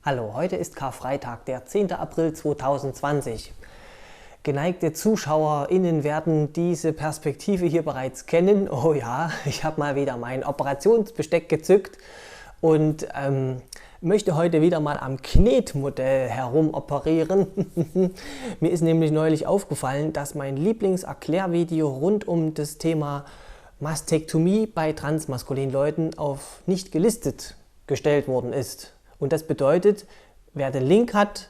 Hallo, heute ist Karfreitag, der 10. April 2020. Geneigte ZuschauerInnen werden diese Perspektive hier bereits kennen. Oh ja, ich habe mal wieder mein Operationsbesteck gezückt und möchte heute wieder mal am Knetmodell herumoperieren. Mir ist nämlich neulich aufgefallen, dass mein Lieblingserklärvideo rund um das Thema Mastektomie bei transmaskulinen Leuten auf nicht gelistet gestellt worden ist. Und das bedeutet, wer den Link hat,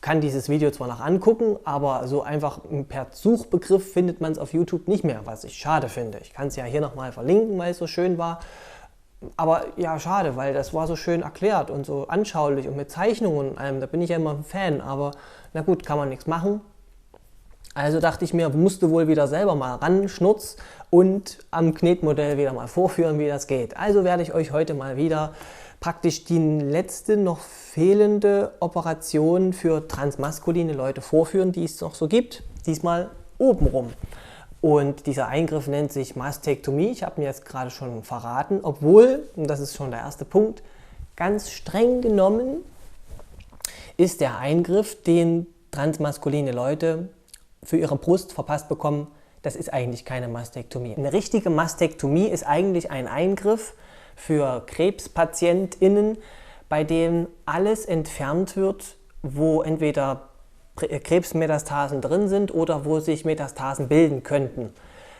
kann dieses Video zwar noch angucken, aber so einfach per Suchbegriff findet man es auf YouTube nicht mehr, was ich schade finde. Ich kann es ja hier nochmal verlinken, weil es so schön war. Aber ja, schade, weil das war so schön erklärt und so anschaulich und mit Zeichnungen und allem. Da bin ich ja immer ein Fan, aber na gut, kann man nichts machen. Also dachte ich mir, musste wohl wieder selber mal ran, Schnurz, und am Knetmodell wieder mal vorführen, wie das geht. Also werde ich euch heute mal wieder praktisch die letzte noch fehlende Operation für transmaskuline Leute vorführen, die es noch so gibt. Diesmal obenrum. Und dieser Eingriff nennt sich Mastektomie. Ich habe mir jetzt gerade schon verraten, obwohl, und das ist schon der erste Punkt, ganz streng genommen ist der Eingriff, den transmaskuline Leute für ihre Brust verpasst bekommen, das ist eigentlich keine Mastektomie. Eine richtige Mastektomie ist eigentlich ein Eingriff für KrebspatientInnen, bei dem alles entfernt wird, wo entweder Krebsmetastasen drin sind oder wo sich Metastasen bilden könnten.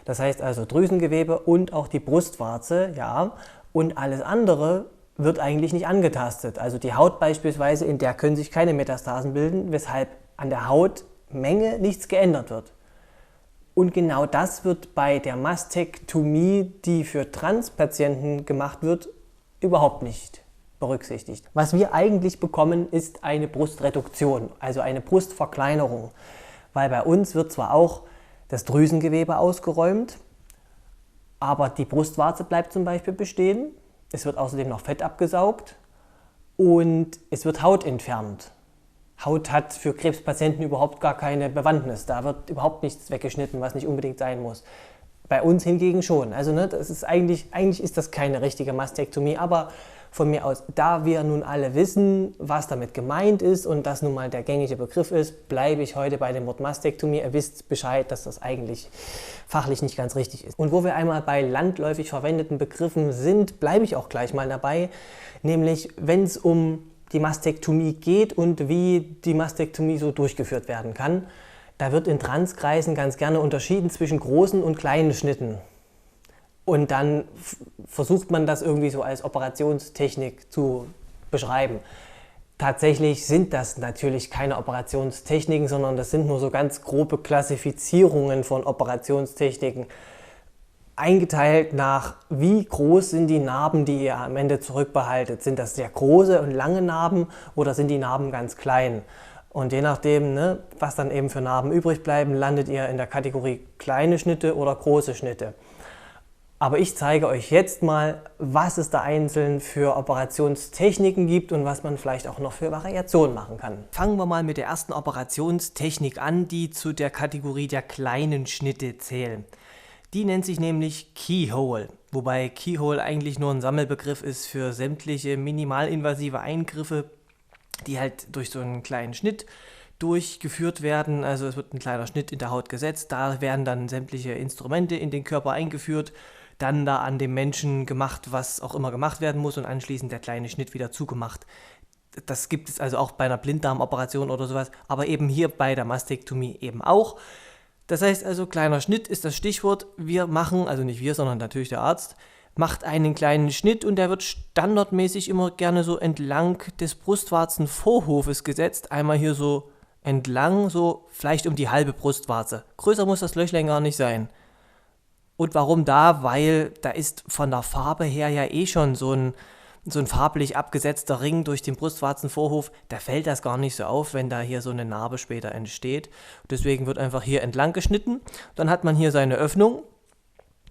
Das heißt also Drüsengewebe und auch die Brustwarze, ja, und alles andere wird eigentlich nicht angetastet. Also die Haut beispielsweise, in der können sich keine Metastasen bilden, weshalb an der Hautmenge nichts geändert wird. Und genau das wird bei der Mastektomie, die für Transpatienten gemacht wird, überhaupt nicht berücksichtigt. Was wir eigentlich bekommen, ist eine Brustreduktion, also eine Brustverkleinerung. Weil bei uns wird zwar auch das Drüsengewebe ausgeräumt, aber die Brustwarze bleibt zum Beispiel bestehen. Es wird außerdem noch Fett abgesaugt und es wird Haut entfernt. Haut hat für Krebspatienten überhaupt gar keine Bewandtnis. Da wird überhaupt nichts weggeschnitten, was nicht unbedingt sein muss. Bei uns hingegen schon. Also das ist eigentlich ist das keine richtige Mastektomie, aber von mir aus, da wir nun alle wissen, was damit gemeint ist und das nun mal der gängige Begriff ist, bleibe ich heute bei dem Wort Mastektomie. Ihr wisst Bescheid, dass das eigentlich fachlich nicht ganz richtig ist. Und wo wir einmal bei landläufig verwendeten Begriffen sind, bleibe ich auch gleich mal dabei, nämlich wenn es um die Mastektomie geht und wie die Mastektomie so durchgeführt werden kann. Da wird in Transkreisen ganz gerne unterschieden zwischen großen und kleinen Schnitten. Und dann versucht man das irgendwie so als Operationstechnik zu beschreiben. Tatsächlich sind das natürlich keine Operationstechniken, sondern das sind nur so ganz grobe Klassifizierungen von Operationstechniken. Eingeteilt nach, wie groß sind die Narben, die ihr am Ende zurückbehaltet. Sind das sehr große und lange Narben oder sind die Narben ganz klein? Und je nachdem, ne, was dann eben für Narben übrig bleiben, landet ihr in der Kategorie kleine Schnitte oder große Schnitte. Aber ich zeige euch jetzt mal, was es da einzeln für Operationstechniken gibt und was man vielleicht auch noch für Variationen machen kann. Fangen wir mal mit der ersten Operationstechnik an, die zu der Kategorie der kleinen Schnitte zählen. Die nennt sich nämlich Keyhole, wobei Keyhole eigentlich nur ein Sammelbegriff ist für sämtliche minimalinvasive Eingriffe, die halt durch so einen kleinen Schnitt durchgeführt werden. Also es wird ein kleiner Schnitt in der Haut gesetzt, da werden dann sämtliche Instrumente in den Körper eingeführt, dann da an dem Menschen gemacht, was auch immer gemacht werden muss und anschließend der kleine Schnitt wieder zugemacht. Das gibt es also auch bei einer Blinddarmoperation oder sowas, aber eben hier bei der Mastektomie eben auch. Das heißt also, kleiner Schnitt ist das Stichwort. Wir machen, also nicht wir, sondern natürlich der Arzt, macht einen kleinen Schnitt und der wird standardmäßig immer gerne so entlang des Brustwarzenvorhofes gesetzt. Einmal hier so entlang, so vielleicht um die halbe Brustwarze. Größer muss das Löchlein gar nicht sein. Und warum da? Weil da ist von der Farbe her ja eh schon so ein farblich abgesetzter Ring durch den Brustwarzenvorhof, da fällt das gar nicht so auf, wenn da hier so eine Narbe später entsteht. Deswegen wird einfach hier entlang geschnitten, dann hat man hier seine Öffnung,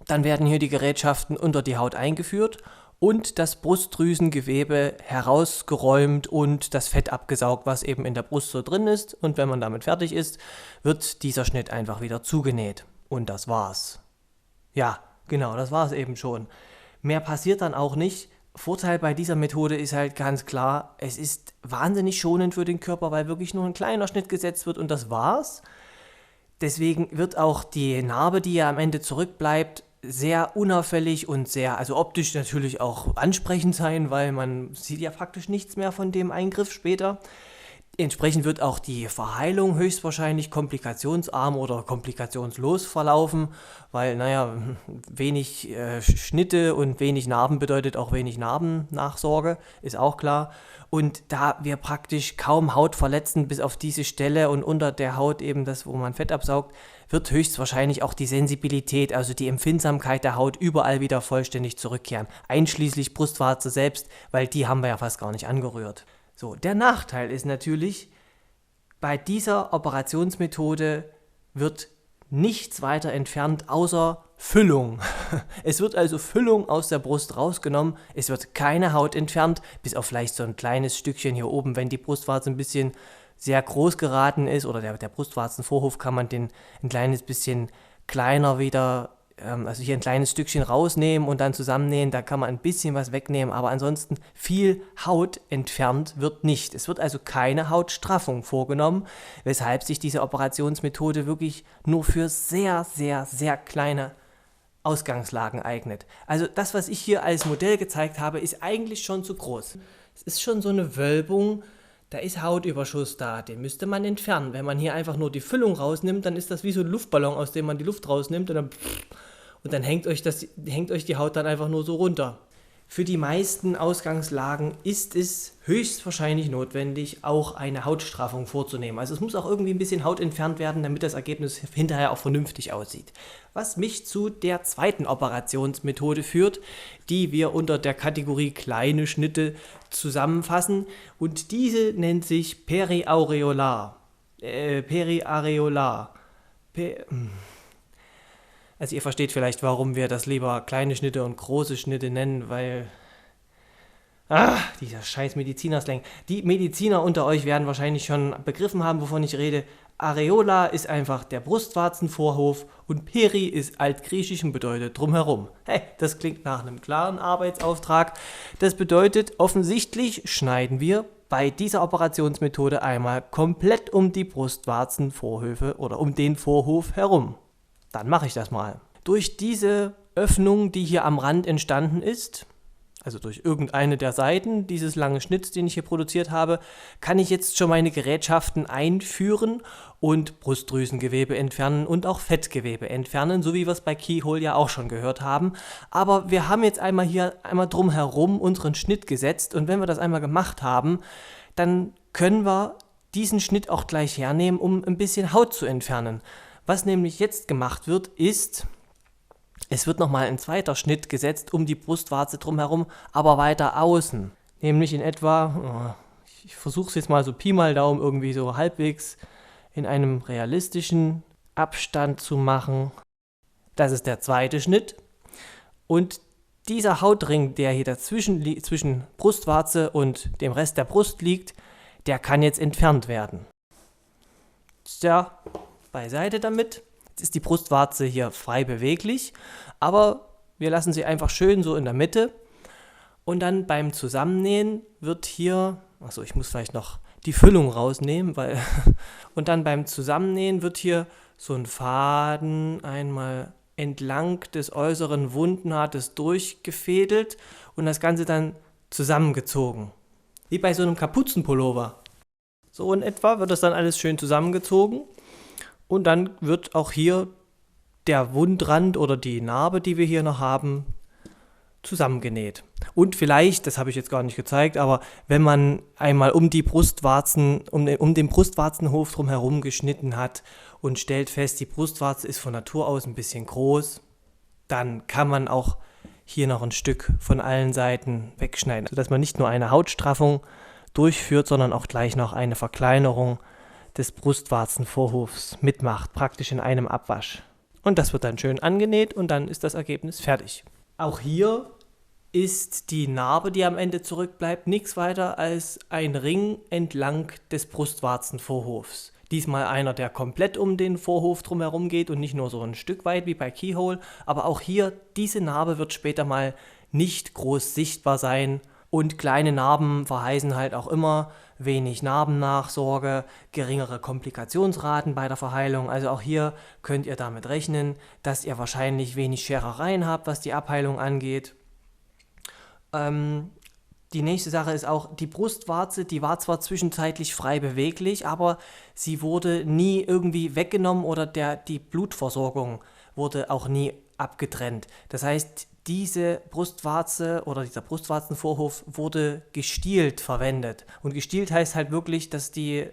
dann werden hier die Gerätschaften unter die Haut eingeführt und das Brustdrüsengewebe herausgeräumt und das Fett abgesaugt, was eben in der Brust so drin ist. Und wenn man damit fertig ist, wird dieser Schnitt einfach wieder zugenäht. Und das war's. Ja, genau, das war's eben schon. Mehr passiert dann auch nicht, Vorteil bei dieser Methode ist halt ganz klar, es ist wahnsinnig schonend für den Körper, weil wirklich nur ein kleiner Schnitt gesetzt wird und das war's. Deswegen wird auch die Narbe, die ja am Ende zurückbleibt, sehr unauffällig und sehr, also optisch natürlich auch ansprechend sein, weil man sieht ja praktisch nichts mehr von dem Eingriff später. Entsprechend wird auch die Verheilung höchstwahrscheinlich komplikationsarm oder komplikationslos verlaufen, weil, naja, wenig Schnitte und wenig Narben bedeutet auch wenig Narbennachsorge, ist auch klar. Und da wir praktisch kaum Haut verletzen, bis auf diese Stelle und unter der Haut eben das, wo man Fett absaugt, wird höchstwahrscheinlich auch die Sensibilität, also die Empfindsamkeit der Haut überall wieder vollständig zurückkehren, einschließlich Brustwarze selbst, weil die haben wir ja fast gar nicht angerührt. So, der Nachteil ist natürlich, bei dieser Operationsmethode wird nichts weiter entfernt außer Füllung. Es wird also Füllung aus der Brust rausgenommen, es wird keine Haut entfernt, bis auf vielleicht so ein kleines Stückchen hier oben, wenn die Brustwarze ein bisschen sehr groß geraten ist oder der Brustwarzenvorhof kann man den ein kleines bisschen kleiner wieder, also hier ein kleines Stückchen rausnehmen und dann zusammennähen, da kann man ein bisschen was wegnehmen, aber ansonsten viel Haut entfernt wird nicht. Es wird also keine Hautstraffung vorgenommen, weshalb sich diese Operationsmethode wirklich nur für sehr, sehr, sehr kleine Ausgangslagen eignet. Also das, was ich hier als Modell gezeigt habe, ist eigentlich schon zu groß. Es ist schon so eine Wölbung, da ist Hautüberschuss da, den müsste man entfernen. Wenn man hier einfach nur die Füllung rausnimmt, dann ist das wie so ein Luftballon, aus dem man die Luft rausnimmt und dann hängt euch die Haut dann einfach nur so runter. Für die meisten Ausgangslagen ist es höchstwahrscheinlich notwendig, auch eine Hautstraffung vorzunehmen. Also es muss auch irgendwie ein bisschen Haut entfernt werden, damit das Ergebnis hinterher auch vernünftig aussieht. Was mich zu der zweiten Operationsmethode führt, die wir unter der Kategorie kleine Schnitte zusammenfassen. Und diese nennt sich Periareolar. Also ihr versteht vielleicht, warum wir das lieber kleine Schnitte und große Schnitte nennen, weil... dieser scheiß Medizinerslang. Die Mediziner unter euch werden wahrscheinlich schon begriffen haben, wovon ich rede. Areola ist einfach der Brustwarzenvorhof und Peri ist altgriechisch und bedeutet drumherum. Hey, das klingt nach einem klaren Arbeitsauftrag. Das bedeutet, offensichtlich schneiden wir bei dieser Operationsmethode einmal komplett um die Brustwarzenvorhöfe oder um den Vorhof herum. Dann mache ich das mal. Durch diese Öffnung, die hier am Rand entstanden ist, also durch irgendeine der Seiten dieses langen Schnitts, den ich hier produziert habe, kann ich jetzt schon meine Gerätschaften einführen und Brustdrüsengewebe entfernen und auch Fettgewebe entfernen, so wie wir es bei Keyhole ja auch schon gehört haben. Aber wir haben jetzt einmal drumherum unseren Schnitt gesetzt und wenn wir das einmal gemacht haben, dann können wir diesen Schnitt auch gleich hernehmen, um ein bisschen Haut zu entfernen. Was nämlich jetzt gemacht wird, ist, es wird nochmal ein zweiter Schnitt gesetzt um die Brustwarze drumherum, aber weiter außen. Nämlich in etwa, ich versuche es jetzt mal so Pi mal Daumen irgendwie so halbwegs in einem realistischen Abstand zu machen. Das ist der zweite Schnitt. Und dieser Hautring, der hier dazwischen zwischen Brustwarze und dem Rest der Brust liegt, der kann jetzt entfernt werden. Tja, beiseite damit. Jetzt ist die Brustwarze hier frei beweglich, aber wir lassen sie einfach schön so in der Mitte und dann beim Zusammennähen wird hier, achso, ich muss vielleicht noch die Füllung rausnehmen, und dann beim Zusammennähen wird hier so ein Faden einmal entlang des äußeren Wundnahtes durchgefädelt und das Ganze dann zusammengezogen. Wie bei so einem Kapuzenpullover. So in etwa wird das dann alles schön zusammengezogen. Und dann wird auch hier der Wundrand oder die Narbe, die wir hier noch haben, zusammengenäht. Und vielleicht, das habe ich jetzt gar nicht gezeigt, aber wenn man einmal um die Brustwarzen, um den Brustwarzenhof drumherum geschnitten hat und stellt fest, die Brustwarze ist von Natur aus ein bisschen groß, dann kann man auch hier noch ein Stück von allen Seiten wegschneiden, sodass man nicht nur eine Hautstraffung durchführt, sondern auch gleich noch eine Verkleinerung des Brustwarzenvorhofs mitmacht, praktisch in einem Abwasch. Und das wird dann schön angenäht und dann ist das Ergebnis fertig. Auch hier ist die Narbe, die am Ende zurückbleibt, nichts weiter als ein Ring entlang des Brustwarzenvorhofs. Diesmal einer, der komplett um den Vorhof drumherum geht und nicht nur so ein Stück weit wie bei Keyhole, aber auch hier, diese Narbe wird später mal nicht groß sichtbar sein. Und kleine Narben verheißen halt auch immer wenig Narbennachsorge, geringere Komplikationsraten bei der Verheilung. Also auch hier könnt ihr damit rechnen, dass ihr wahrscheinlich wenig Scherereien habt, was die Abheilung angeht. Die nächste Sache ist auch die Brustwarze, die war zwar zwischenzeitlich frei beweglich, aber sie wurde nie irgendwie weggenommen oder die Blutversorgung wurde auch nie abgetrennt. Das heißt, diese Brustwarze oder dieser Brustwarzenvorhof wurde gestielt verwendet. Und gestielt heißt halt wirklich, dass die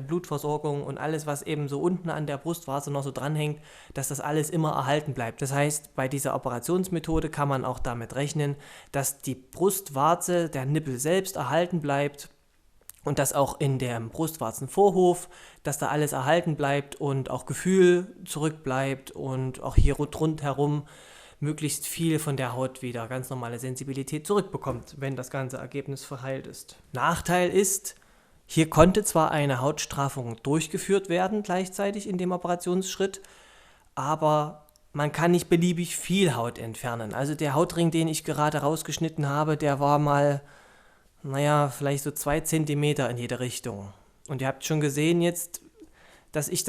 Blutversorgung und alles, was eben so unten an der Brustwarze noch so dranhängt, dass das alles immer erhalten bleibt. Das heißt, bei dieser Operationsmethode kann man auch damit rechnen, dass die Brustwarze, der Nippel selbst erhalten bleibt und dass auch in dem Brustwarzenvorhof, dass da alles erhalten bleibt und auch Gefühl zurückbleibt und auch hier rundherum möglichst viel von der Haut wieder ganz normale Sensibilität zurückbekommt, wenn das ganze Ergebnis verheilt ist. Nachteil ist, hier konnte zwar eine Hautstraffung durchgeführt werden gleichzeitig in dem Operationsschritt, aber man kann nicht beliebig viel Haut entfernen. Also der Hautring, den ich gerade rausgeschnitten habe, der war mal, vielleicht so 2 Zentimeter in jede Richtung. Und ihr habt schon gesehen jetzt, dass ich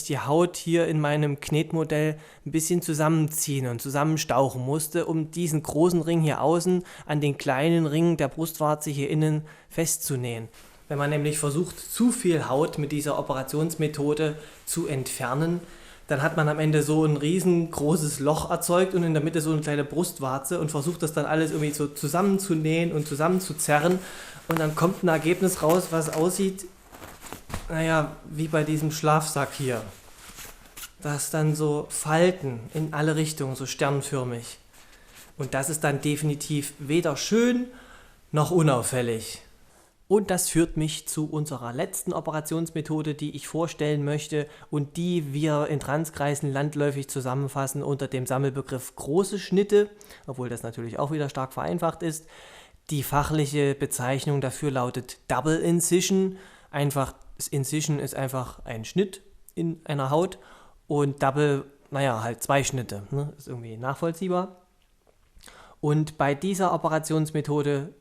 die Haut hier in meinem Knetmodell ein bisschen zusammenziehen und zusammenstauchen musste, um diesen großen Ring hier außen an den kleinen Ring der Brustwarze hier innen festzunähen. Wenn man nämlich versucht, zu viel Haut mit dieser Operationsmethode zu entfernen, dann hat man am Ende so ein riesengroßes Loch erzeugt und in der Mitte so eine kleine Brustwarze und versucht das dann alles irgendwie so zusammenzunähen und zusammenzuzerren und dann kommt ein Ergebnis raus, was aussieht, wie bei diesem Schlafsack hier. Das dann so Falten in alle Richtungen, so sternförmig. Und das ist dann definitiv weder schön noch unauffällig. Und das führt mich zu unserer letzten Operationsmethode, die ich vorstellen möchte und die wir in Transkreisen landläufig zusammenfassen unter dem Sammelbegriff große Schnitte, obwohl das natürlich auch wieder stark vereinfacht ist. Die fachliche Bezeichnung dafür lautet Double Incision. Incision ist einfach ein Schnitt in einer Haut und Double, halt 2 Schnitte, ne? Ist irgendwie nachvollziehbar. Und bei dieser Operationsmethode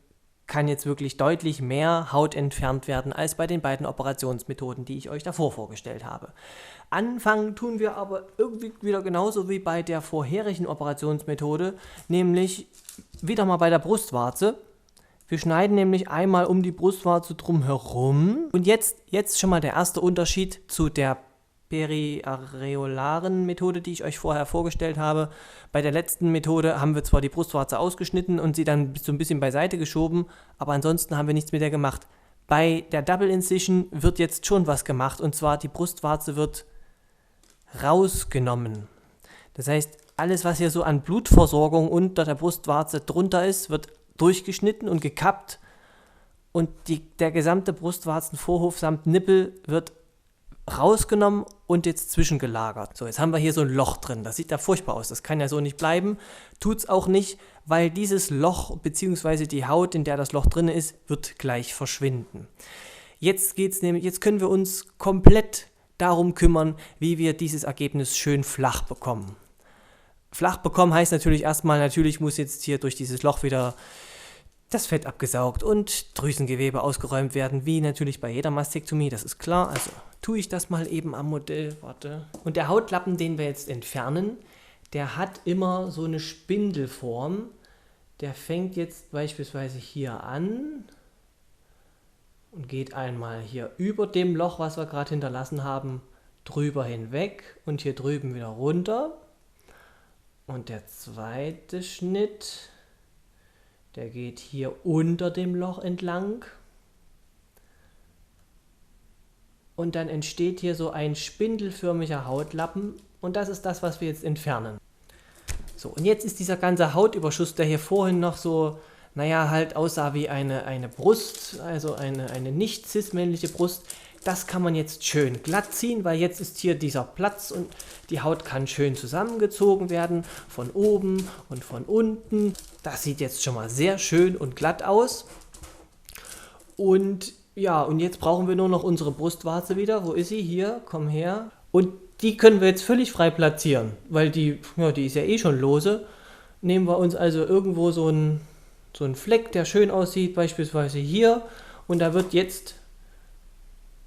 kann jetzt wirklich deutlich mehr Haut entfernt werden als bei den beiden Operationsmethoden, die ich euch davor vorgestellt habe. Anfangen tun wir aber irgendwie wieder genauso wie bei der vorherigen Operationsmethode, nämlich wieder mal bei der Brustwarze. Wir schneiden nämlich einmal um die Brustwarze drum herum. Und jetzt schon mal der erste Unterschied zu der periareolaren Methode, die ich euch vorher vorgestellt habe. Bei der letzten Methode haben wir zwar die Brustwarze ausgeschnitten und sie dann so ein bisschen beiseite geschoben, aber ansonsten haben wir nichts mit der gemacht. Bei der Double Incision wird jetzt schon was gemacht und zwar die Brustwarze wird rausgenommen. Das heißt, alles, was hier so an Blutversorgung unter der Brustwarze drunter ist, wird durchgeschnitten und gekappt und der gesamte Brustwarzenvorhof samt Nippel wird rausgenommen und jetzt zwischengelagert. So, jetzt haben wir hier so ein Loch drin. Das sieht ja furchtbar aus. Das kann ja so nicht bleiben. Tut's auch nicht, weil dieses Loch bzw. die Haut, in der das Loch drin ist, wird gleich verschwinden. Jetzt können wir uns komplett darum kümmern, wie wir dieses Ergebnis schön flach bekommen. Flach bekommen heißt natürlich erstmal, muss jetzt hier durch dieses Loch wieder das Fett abgesaugt und Drüsengewebe ausgeräumt werden, wie natürlich bei jeder Mastektomie, das ist klar. Also tue ich das mal eben am Modell, warte. Und der Hautlappen, den wir jetzt entfernen, der hat immer so eine Spindelform. Der fängt jetzt beispielsweise hier an und geht einmal hier über dem Loch, was wir gerade hinterlassen haben, drüber hinweg und hier drüben wieder runter. Und der zweite Schnitt, der geht hier unter dem Loch entlang. Und dann entsteht hier so ein spindelförmiger Hautlappen. Und das ist das, was wir jetzt entfernen. So, und jetzt ist dieser ganze Hautüberschuss, der hier vorhin noch so, aussah wie eine Brust, also eine nicht cis-männliche Brust. Das kann man jetzt schön glatt ziehen, weil jetzt ist hier dieser Platz und die Haut kann schön zusammengezogen werden, von oben und von unten. Das sieht jetzt schon mal sehr schön und glatt aus. Und jetzt brauchen wir nur noch unsere Brustwarze wieder. Wo ist sie? Hier, komm her. Und die können wir jetzt völlig frei platzieren, weil die ist ja eh schon lose. nehmen wir uns also irgendwo so einen Fleck, der schön aussieht, beispielsweise hier. Und da wird jetzt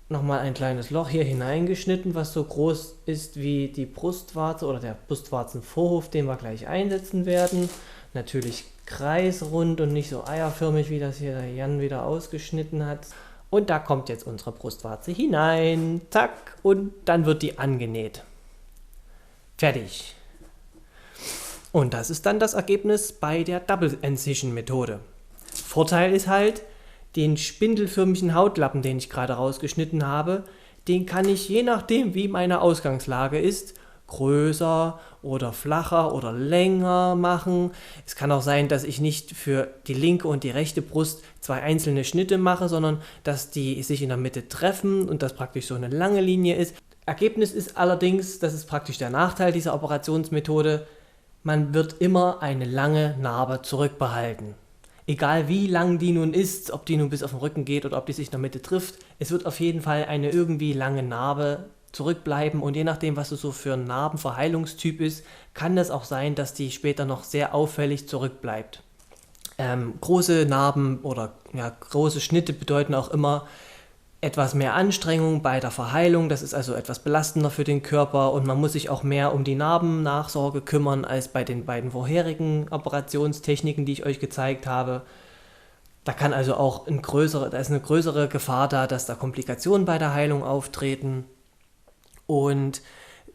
nochmal ein kleines Loch hier hineingeschnitten, was so groß ist wie die Brustwarze oder der Brustwarzenvorhof, den wir gleich einsetzen werden. Natürlich kreisrund und nicht so eierförmig, wie das hier der Jan wieder ausgeschnitten hat. Und da kommt jetzt unsere Brustwarze hinein, zack, und dann wird die angenäht. Fertig. Und das ist dann das Ergebnis bei der Double Incision Methode. Vorteil ist halt, den spindelförmigen Hautlappen, den ich gerade rausgeschnitten habe, den kann ich je nachdem, wie meine Ausgangslage ist, größer oder flacher oder länger machen. Es kann auch sein, dass ich nicht für die linke und die rechte Brust zwei einzelne Schnitte mache, sondern dass die sich in der Mitte treffen und das praktisch so eine lange Linie ist. Ergebnis ist allerdings, das ist praktisch der Nachteil dieser Operationsmethode, man wird immer eine lange Narbe zurückbehalten. Egal wie lang die nun ist, ob die nun bis auf den Rücken geht oder ob die sich in der Mitte trifft, es wird auf jeden Fall eine irgendwie lange Narbe zurückbleiben und je nachdem, was du so für ein Narbenverheilungstyp ist, kann das auch sein, dass die später noch sehr auffällig zurückbleibt. Große Narben oder große Schnitte bedeuten auch immer etwas mehr Anstrengung bei der Verheilung, das ist also etwas belastender für den Körper und man muss sich auch mehr um die Narbennachsorge kümmern als bei den beiden vorherigen Operationstechniken, die ich euch gezeigt habe. Da kann also auch da ist eine größere Gefahr da, dass da Komplikationen bei der Heilung auftreten. Und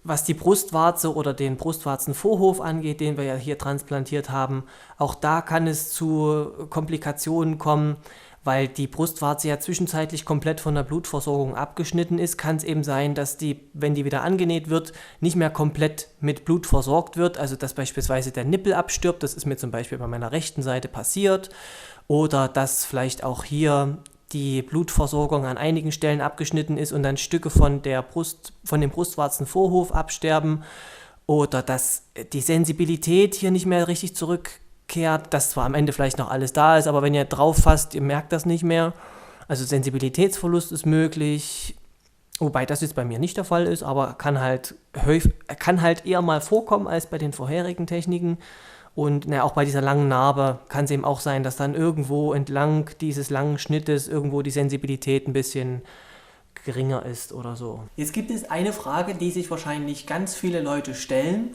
was die Brustwarze oder den Brustwarzenvorhof angeht, den wir ja hier transplantiert haben, auch da kann es zu Komplikationen kommen, weil die Brustwarze ja zwischenzeitlich komplett von der Blutversorgung abgeschnitten ist, kann es eben sein, dass die, wenn die wieder angenäht wird, nicht mehr komplett mit Blut versorgt wird, also dass beispielsweise der Nippel abstirbt, das ist mir zum Beispiel bei meiner rechten Seite passiert, oder dass vielleicht auch hier die Blutversorgung an einigen Stellen abgeschnitten ist und dann Stücke von dem Brustwarzenvorhof absterben, oder dass die Sensibilität hier nicht mehr richtig zurückkehrt, dass zwar am Ende vielleicht noch alles da ist, aber wenn ihr drauf fasst, ihr merkt das nicht mehr. Also Sensibilitätsverlust ist möglich, wobei das jetzt bei mir nicht der Fall ist, aber kann halt eher mal vorkommen als bei den vorherigen Techniken. Und auch bei dieser langen Narbe kann es eben auch sein, dass dann irgendwo entlang dieses langen Schnittes irgendwo die Sensibilität ein bisschen geringer ist oder so. Jetzt gibt es eine Frage, die sich wahrscheinlich ganz viele Leute stellen,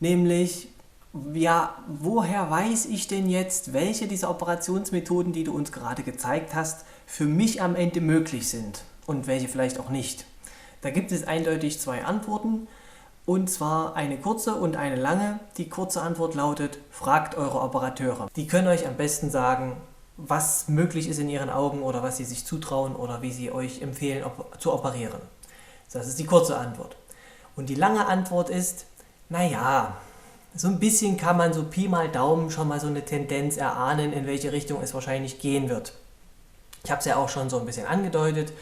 nämlich: Ja, woher weiß ich denn jetzt, welche dieser Operationsmethoden, die du uns gerade gezeigt hast, für mich am Ende möglich sind und welche vielleicht auch nicht? Da gibt es eindeutig zwei Antworten, und zwar eine kurze und eine lange. Die kurze Antwort lautet: Fragt eure Operateure. Die können euch am besten sagen, was möglich ist in ihren Augen oder was sie sich zutrauen oder wie sie euch empfehlen zu operieren. Das ist die kurze Antwort. Und die lange Antwort ist: Naja, so ein bisschen kann man so Pi mal Daumen schon mal so eine Tendenz erahnen, in welche Richtung es wahrscheinlich gehen wird. Ich habe es ja auch schon so ein bisschen angedeutet,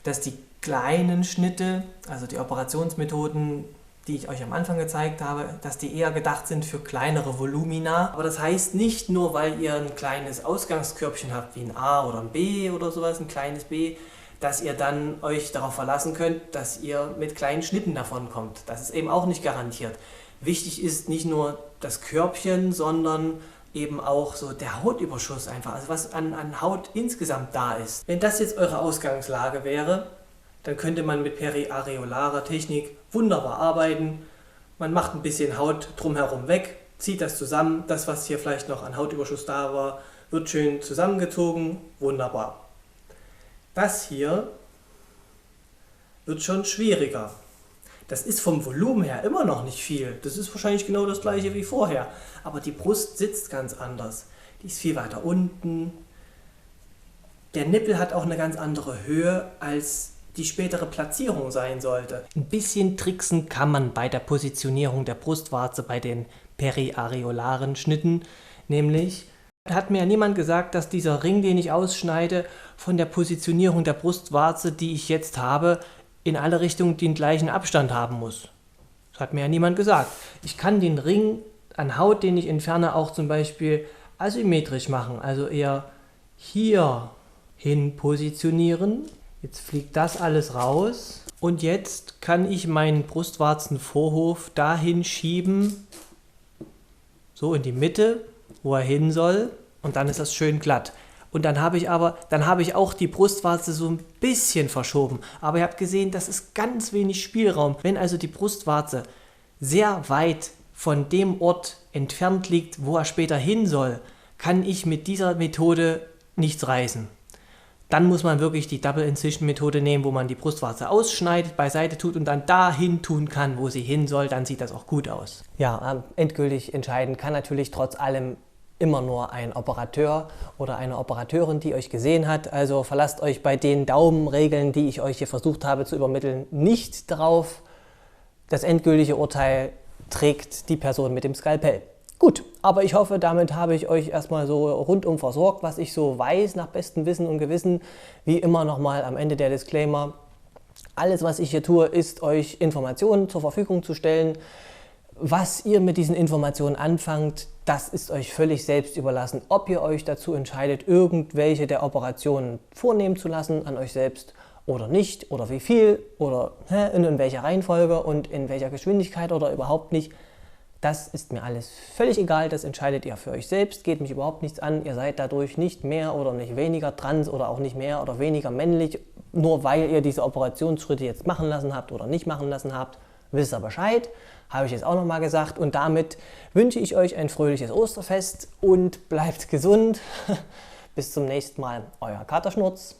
dass die kleinen Schnitte, also die Operationsmethoden, die ich euch am Anfang gezeigt habe, dass die eher gedacht sind für kleinere Volumina. Aber das heißt nicht nur, weil ihr ein kleines Ausgangskörbchen habt, wie ein A oder ein B oder sowas, ein kleines B, dass ihr dann euch darauf verlassen könnt, dass ihr mit kleinen Schnitten davon kommt. Das ist eben auch nicht garantiert. Wichtig ist nicht nur das Körbchen, sondern eben auch so der Hautüberschuss einfach, also was an Haut insgesamt da ist. Wenn das jetzt eure Ausgangslage wäre, dann könnte man mit periareolarer Technik wunderbar arbeiten. Man macht ein bisschen Haut drumherum weg, zieht das zusammen, das was hier vielleicht noch an Hautüberschuss da war, wird schön zusammengezogen, wunderbar. Das hier wird schon schwieriger. Das ist vom Volumen her immer noch nicht viel. Das ist wahrscheinlich genau das gleiche wie vorher. Aber die Brust sitzt ganz anders. Die ist viel weiter unten. Der Nippel hat auch eine ganz andere Höhe, als die spätere Platzierung sein sollte. Ein bisschen tricksen kann man bei der Positionierung der Brustwarze bei den periareolaren Schnitten. Nämlich hat mir ja niemand gesagt, dass dieser Ring, den ich ausschneide, von der Positionierung der Brustwarze, die ich jetzt habe, in alle Richtungen den gleichen Abstand haben muss. Das hat mir ja niemand gesagt. Ich kann den Ring an Haut, den ich entferne, auch zum Beispiel asymmetrisch machen, also eher hier hin positionieren. Jetzt fliegt das alles raus und jetzt kann ich meinen Brustwarzenvorhof dahin schieben, so in die Mitte, wo er hin soll, und dann ist das schön glatt. Und dann habe ich auch die Brustwarze so ein bisschen verschoben. Aber ihr habt gesehen, das ist ganz wenig Spielraum. Wenn also die Brustwarze sehr weit von dem Ort entfernt liegt, wo er später hin soll, kann ich mit dieser Methode nichts reißen. Dann muss man wirklich die Double Incision Methode nehmen, wo man die Brustwarze ausschneidet, beiseite tut und dann dahin tun kann, wo sie hin soll. Dann sieht das auch gut aus. Ja, endgültig entscheiden kann natürlich trotz allem immer nur ein Operateur oder eine Operateurin, die euch gesehen hat. Also verlasst euch bei den Daumenregeln, die ich euch hier versucht habe zu übermitteln, nicht drauf. Das endgültige Urteil trägt die Person mit dem Skalpell. Gut, aber ich hoffe, damit habe ich euch erstmal so rundum versorgt, was ich so weiß, nach bestem Wissen und Gewissen. Wie immer nochmal am Ende der Disclaimer. Alles, was ich hier tue, ist euch Informationen zur Verfügung zu stellen. Was ihr mit diesen Informationen anfangt, das ist euch völlig selbst überlassen. Ob ihr euch dazu entscheidet, irgendwelche der Operationen vornehmen zu lassen an euch selbst oder nicht, oder wie viel, oder in welcher Reihenfolge und in welcher Geschwindigkeit oder überhaupt nicht. Das ist mir alles völlig egal, das entscheidet ihr für euch selbst, geht mich überhaupt nichts an. Ihr seid dadurch nicht mehr oder nicht weniger trans oder auch nicht mehr oder weniger männlich, nur weil ihr diese Operationsschritte jetzt machen lassen habt oder nicht machen lassen habt. Wisst ihr Bescheid, habe ich jetzt auch nochmal gesagt. Und damit wünsche ich euch ein fröhliches Osterfest und bleibt gesund. Bis zum nächsten Mal, euer Katerschnurz.